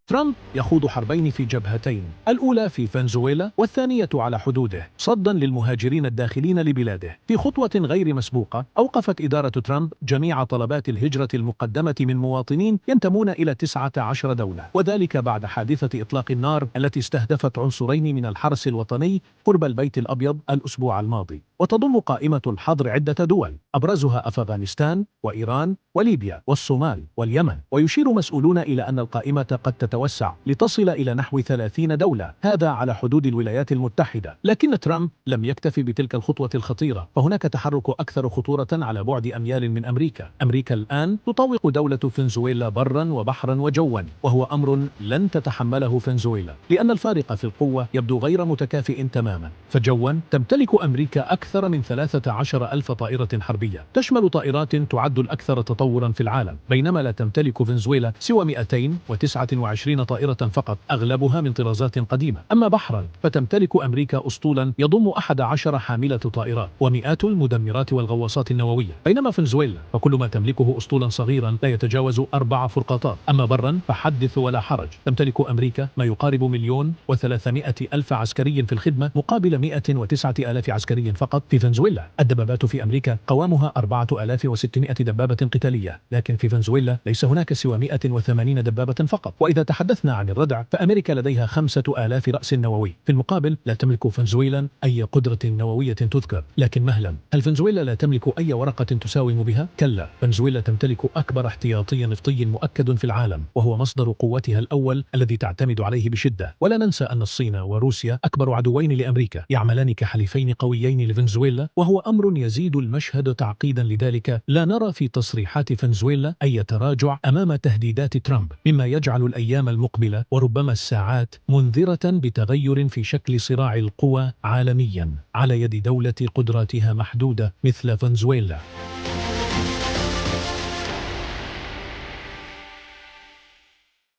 ترامب يخوض حربين في جبهتين، الأولى في فنزويلا والثانية على حدوده، صدا للمهاجرين الداخلين لبلاده. في خطوة غير مسبوقة، أوقفت إدارة ترامب جميع طلبات الهجرة المقدمة من مواطنين ينتمون إلى 19 دولة، وذلك بعد حادثة إطلاق النار التي استهدفت عنصرين من الحرس الوطني قرب البيت الأبيض الأسبوع الماضي. وتضم قائمة الحظر عدة دول، أبرزها أفغانستان وإيران وليبيا والصومال واليمن، ويشير مسؤولون إلى أن القائمة قد تتوسع لتصل إلى نحو 30 دولة، هذا على حدود الولايات المتحدة. لكن ترامب لم يكتفي بتلك الخطوة الخطيرة، فهناك تحرك أكثر خطورة على بعد أميال من أمريكا. أمريكا الآن تطوق دولة فنزويلا برا وبحرا وجوا، وهو أمر لن تتحمله فنزويلا، لأن الفارق في القوة يبدو غير متكافئ تماما. فجوا تمتلك أمريكا أكثر من 13 ألف طائرة حربية، تشمل طائرات تعد الأكثر تطورا في العالم، بينما لا تمتلك فنزويلا سوى 229 طائرة فقط، أغلبها من طرازات قديمة. أما بحرا فتمتلك أمريكا أسطولا يضم 11 حاملة طائرات ومئات المدمرات والغواصات النووية، بينما فنزويلا فكل ما تملكه أسطولا صغيرا لا يتجاوز 4 فرقاطات. أما برا فحدث ولا حرج، تمتلك أمريكا ما يقارب 1,300,000 عسكري في الخدمة مقابل 109,000 عسكري فقط في فنزويلا. الدبابات في أمريكا قوامها 4,600 دبابة قتالية، لكن في فنزويلا ليس هناك سوى 180 دبابة فقط. وإذا تحدثنا عن الردع فأمريكا لديها 5,000 رأس نووي، في المقابل لا تملك فنزويلا أي قدرة نووية تذكر. لكن مهلا، هل فنزويلا لا تملك أي ورقة تساوم بها؟ كلا، فنزويلا تمتلك أكبر احتياطي نفطي مؤكد في العالم، وهو مصدر قوتها الأول الذي تعتمد عليه بشدة. ولا ننسى أن الصين وروسيا أكبر عدوين لأمريكا، يعملان كحليفين قويين لفنزويلا، وهو أمر يزيد المشهد تعقيدا. لذلك لا نرى في تصريحات فنزويلا أي تراجع أمام تهديدات ترامب، مما يجعل الأيام المقبلة وربما الساعات منذرة بتغير في شكل صراع القوى عالميا على يد دولة قدراتها محدودة مثل فنزويلا.